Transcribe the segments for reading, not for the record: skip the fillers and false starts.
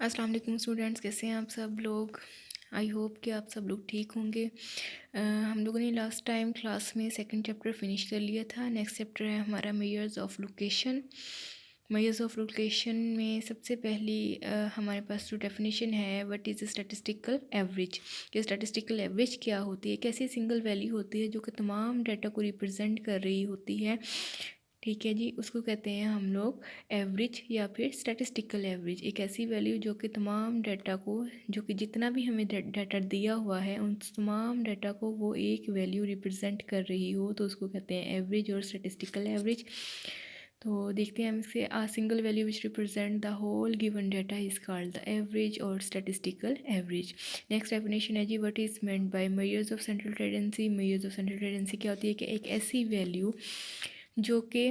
अस्सलाम वालेकुम स्टूडेंट्स, कैसे हैं आप सब लोग। आई होप कि आप सब लोग ठीक होंगे। हम लोगों ने लास्ट टाइम क्लास में सेकंड चैप्टर फिनिश कर लिया था। नेक्स्ट चैप्टर है हमारा measures of location. Measures of location में सबसे पहली हमारे पास जो डेफिनेशन है, व्हाट इज़ स्टैटिस्टिकल एवरेज। कि स्टैटिस्टिकल एवरेज क्या होती है, कैसी सिंगल वैल्यू होती है जो कि तमाम डाटा को रिप्रेजेंट कर रही होती है। ठीक है जी, उसको कहते हैं हम लोग एवरेज या फिर स्टैटिस्टिकल एवरेज। एक ऐसी वैल्यू जो कि तमाम डाटा को, जो कि जितना भी हमें डाटा दिया हुआ है उन तमाम डाटा को वो एक वैल्यू रिप्रेजेंट कर रही हो, तो उसको कहते हैं एवरेज और स्टैटिस्टिकल एवरेज। तो देखते हैं हम इसे। A single value which represent the whole given data is called the average और स्टैटिस्टिकल एवरेज। नेक्स्ट डेफिनेशन है जी, what is meant by measures of central tendency. Measures of central tendency क्या होती है कि एक ऐसी वैल्यू जो कि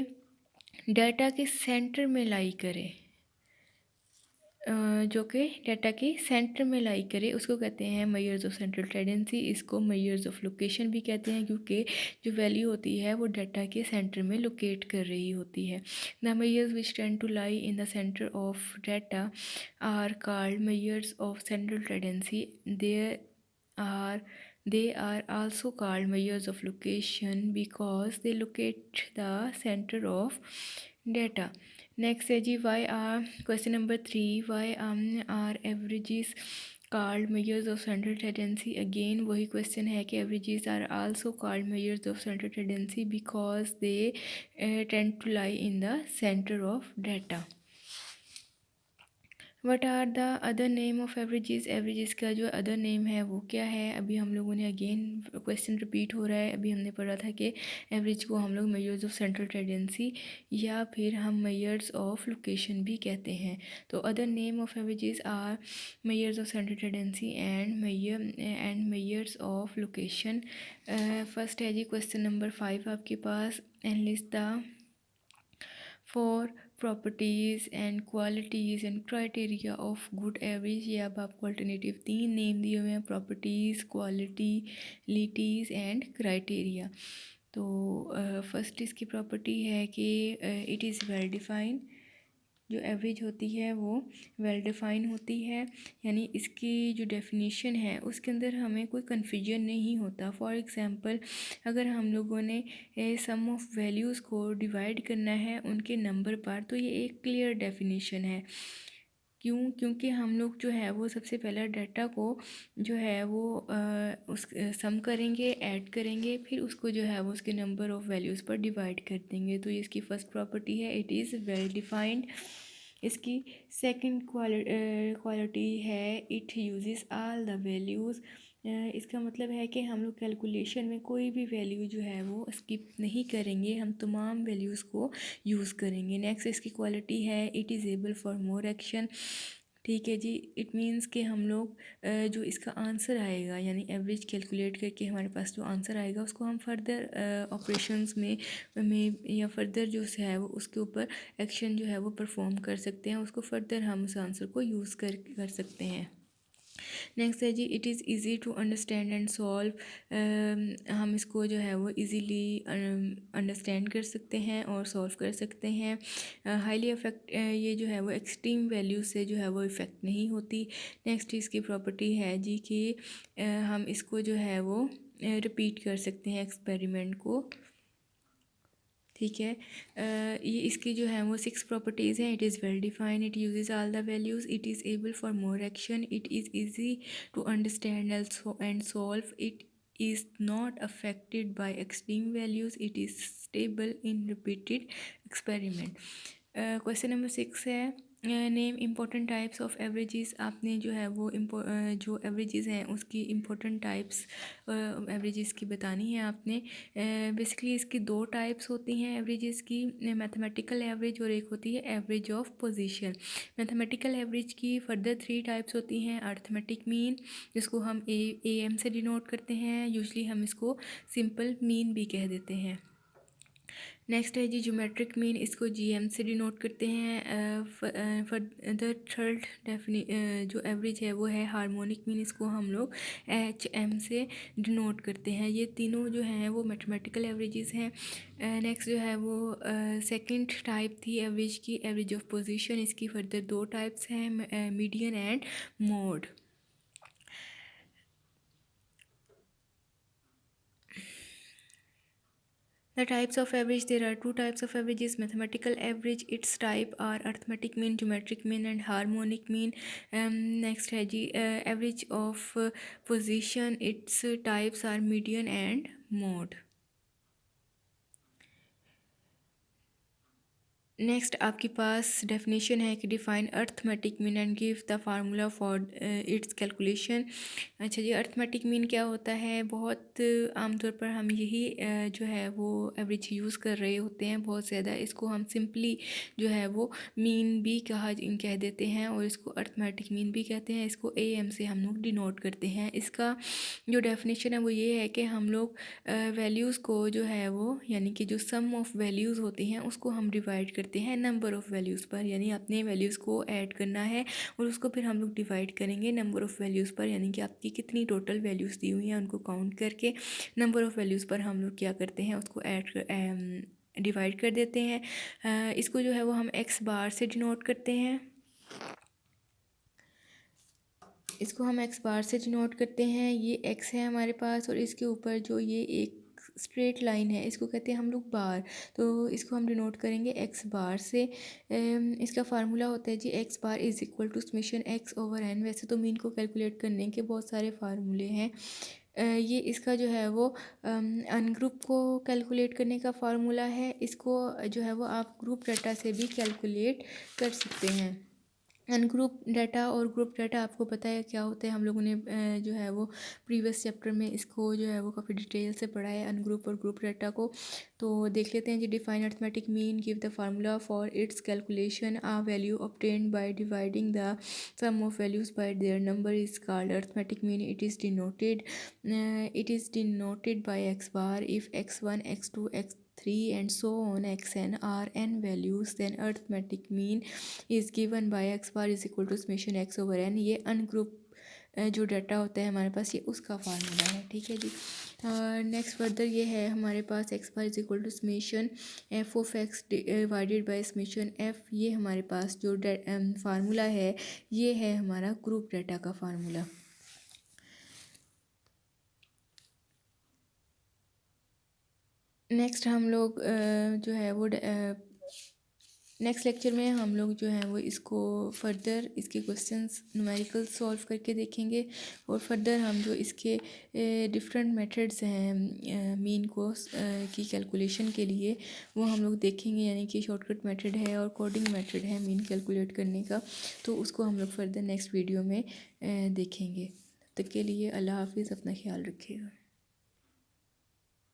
डाटा के सेंटर में लाई करे, जो कि डाटा के सेंटर में लाई करे, उसको कहते हैं मेजर्स ऑफ सेंट्रल टेंडेंसी। इसको मेजर्स ऑफ लोकेशन भी कहते हैं, क्योंकि जो वैल्यू होती है वो डाटा के सेंटर में लोकेट कर रही होती है। The measures which tend to lie in the centre of data are called measures of central tendency. They are also called measures of location because they locate the center of data. Next है जी, why are question number 3, why are averages called measures of central tendency। again वही question है कि averages are also called measures of central tendency because they tend to lie in the center of data। What are the other name of averages. Averages का जो other name है वो क्या है। अभी हम लोगों ने अगेन क्वेश्चन रिपीट हो रहा है। अभी हमने पढ़ा था कि एवरेज को हम लोग मेजर्स ऑफ सेंट्रल टेंडेंसी या फिर हम मेजर्स ऑफ लोकेशन भी कहते हैं। तो other name of averages are measures of central tendency and measures of location. First है जी क्वेश्चन नंबर 5 आपके पास, and list the four properties and qualities and criteria of good average. ये अब आपको अल्टरनेटिव 3 नेम दिए हुए हैं, प्रॉपर्टीज़, क्वालिटीज़ एंड क्राइटेरिया। तो फर्स्ट इसकी प्रॉपर्टी है कि इट इज़ वेल डिफाइंड। जो एवरेज होती है वो वेल डिफाइन होती है, यानी इसकी जो डेफिनेशन है उसके अंदर हमें कोई कन्फ्यूजन नहीं होता। फॉर एग्ज़ाम्पल, अगर हम लोगों ने सम ऑफ वैल्यूज़ को डिवाइड करना है उनके नंबर पर, तो ये एक क्लियर डेफिनेशन है। क्योंकि हम लोग जो है वो सबसे पहले डाटा को जो है वो उस सम करेंगे, ऐड करेंगे, फिर उसको जो है वो उसके नंबर ऑफ़ वैल्यूज़ पर डिवाइड कर देंगे। तो ये इसकी फ़र्स्ट प्रॉपर्टी है, इट इज़ वेल डिफाइंड। इसकी सेकंड क्वालिटी है, it uses all the values. इसका मतलब है कि हम लोग कैलकुलेशन में कोई भी वैल्यू जो है वो स्किप नहीं करेंगे, हम तमाम वैल्यूज़ को यूज़ करेंगे। नेक्स्ट इसकी क्वालिटी है, it is able for more action. ठीक है जी, इट मीन्स कि हम लोग जो इसका आंसर आएगा, यानी एवरेज कैलकुलेट करके हमारे पास जो आंसर आएगा उसको हम फर्दर ऑपरेशंस में या फर्दर जो है वो उसके ऊपर एक्शन जो है वो परफॉर्म कर सकते हैं, उसको फर्दर हम उस आंसर को यूज़ कर सकते हैं। नेक्स्ट है जी, it is easy to understand and solve. हम इसको जो है वो इजीली अंडरस्टैंड कर सकते हैं और सॉल्व कर सकते हैं। हाईली इफेक्ट, ये जो है वो एक्सट्रीम वैल्यू से जो है वो इफ़ेक्ट नहीं होती। नेक्स्ट इसकी प्रॉपर्टी है जी कि हम इसको जो है वो रिपीट कर सकते हैं एक्सपेरिमेंट को। ठीक है, ये इसकी जो है वो 6 प्रॉपर्टीज़ हैं। It is well defined, it uses all the values, it is able for more action, it is easy to understand and solve, it is not affected by extreme values, it is stable in repeated experiment। Question number 6 है, name important types of averages. आपने जो है वो जो averages हैं उसकी important types averages की बतानी है आपने। बेसिकली इसकी 2 टाइप्स होती हैं एवरेजेस की, मैथमेटिकल एवरेज और एक होती है average of position. Mathematical average की फर्दर 3 टाइप्स होती हैं, अर्थमेटिक मीन, जिसको हम AM से डिनोट करते हैं, यूजली हम इसको सिंपल मीन भी कह देते हैं। नेक्स्ट है जी ज्योमेट्रिक मीन, इसको जीएम से डिनोट करते हैं। फॉर द थर्ड जो एवरेज है वो है हार्मोनिक मीन, इसको हम लोग एच एम से डिनोट करते हैं। ये तीनों जो हैं वो मैथमेटिकल एवरेजेस हैं। नेक्स्ट जो है वो सेकंड टाइप थी एवरेज की, एवरेज ऑफ पोजीशन। इसकी फर्दर दो टाइप्स हैं, median and mode. The types of average, there are two types of averages: mathematical average, its type are arithmetic mean, geometric mean and harmonic mean. Next है जी average of position, its types are median and mode. Next आपके पास definition है कि define arithmetic mean and give the formula for its calculation. अच्छा जी, arithmetic mean क्या होता है? बहुत आमतौर पर हम यही जो है वो एवरेज यूज़ कर रहे होते हैं बहुत ज़्यादा। इसको हम सिंपली जो है वो मीन भी कह देते हैं और इसको अर्थमेटिक मीन भी कहते हैं। इसको AM से हम लोग डिनोट करते हैं। इसका जो डेफिनेशन है वो ये है कि हम लोग वैल्यूज़ को जो है वो, यानी कि जो सम ऑफ वैल्यूज़ होती हैं उसको हम डिवाइड करते हैं नंबर ऑफ़ वैल्यूज़ पर। यानी अपने वैल्यूज़ को ऐड करना है और उसको फिर हम लोग डिवाइड करेंगे नंबर ऑफ़ वैल्यूज़ पर, यानी कि आपकी कितनी टोटल वैल्यूज़ दी हुई हैं उनको काउंट करके नंबर ऑफ़ वैल्यूज़ पर हम लोग क्या करते हैं, उसको डिवाइड कर देते हैं। इसको जो है वो हम एक्स बार से डिनोट करते हैं। इसको हम एक्स बार से डिनोट करते हैं। ये एक्स है हमारे पास और इसके ऊपर जो ये एक स्ट्रेट लाइन है इसको कहते हैं हम लोग बार, तो इसको हम डिनोट करेंगे एक्स बार से। इसका फार्मूला होता है जी X bar is equal to summation X over N. वैसे तो मीन को कैलकुलेट करने के बहुत सारे फार्मूले हैं। ये इसका जो है वो अनग्रुप को कैलकुलेट करने का फार्मूला है। इसको जो है वो आप ग्रुप डाटा से भी कैलकुलेट कर सकते हैं। अनग्रुप डाटा और ग्रुप डाटा आपको पता है क्या होता है, हम लोगों ने जो है वो प्रीवियस चैप्टर में इसको जो है वो काफ़ी डिटेल से पढ़ा है अनग्रुप और ग्रुप डाटा को। तो देख लेते हैं जी। Define arithmetic mean, give the formula for its calculation. A value obtained by dividing the sum of values by their number is called arithmetic mean. It is denoted by X bar. If x1 x2 x3 and so on xn are n values, then arithmetic mean is given by x bar is equal to summation x over n। ये ungroup जो data होता है हमारे पास, ये उसका formula है। ठीक है जी। नेक्स्ट फर्दर ये है हमारे पास X bar is equal to summation F of X divided by summation F. ये हमारे पास जो फार्मूला है ये है हमारा ग्रुप डाटा का फार्मूला। नेक्स्ट हम लोग जो है वो नेक्स्ट लेक्चर में हम लोग जो है वो इसको फर्दर इसके क्वेश्चंस न्यूमेरिकल सॉल्व करके देखेंगे और फर्दर हम जो इसके डिफरेंट मेथड्स हैं मीन को की कैलकुलेशन के लिए वो हम लोग देखेंगे। यानी कि शॉर्टकट मेथड है और कोडिंग मेथड है मीन कैलकुलेट करने का, तो उसको हम लोग फर्दर नेक्स्ट वीडियो में देखेंगे। तब तक के लिए अल्लाह हाफिज़, अपना ख्याल रखिएगा।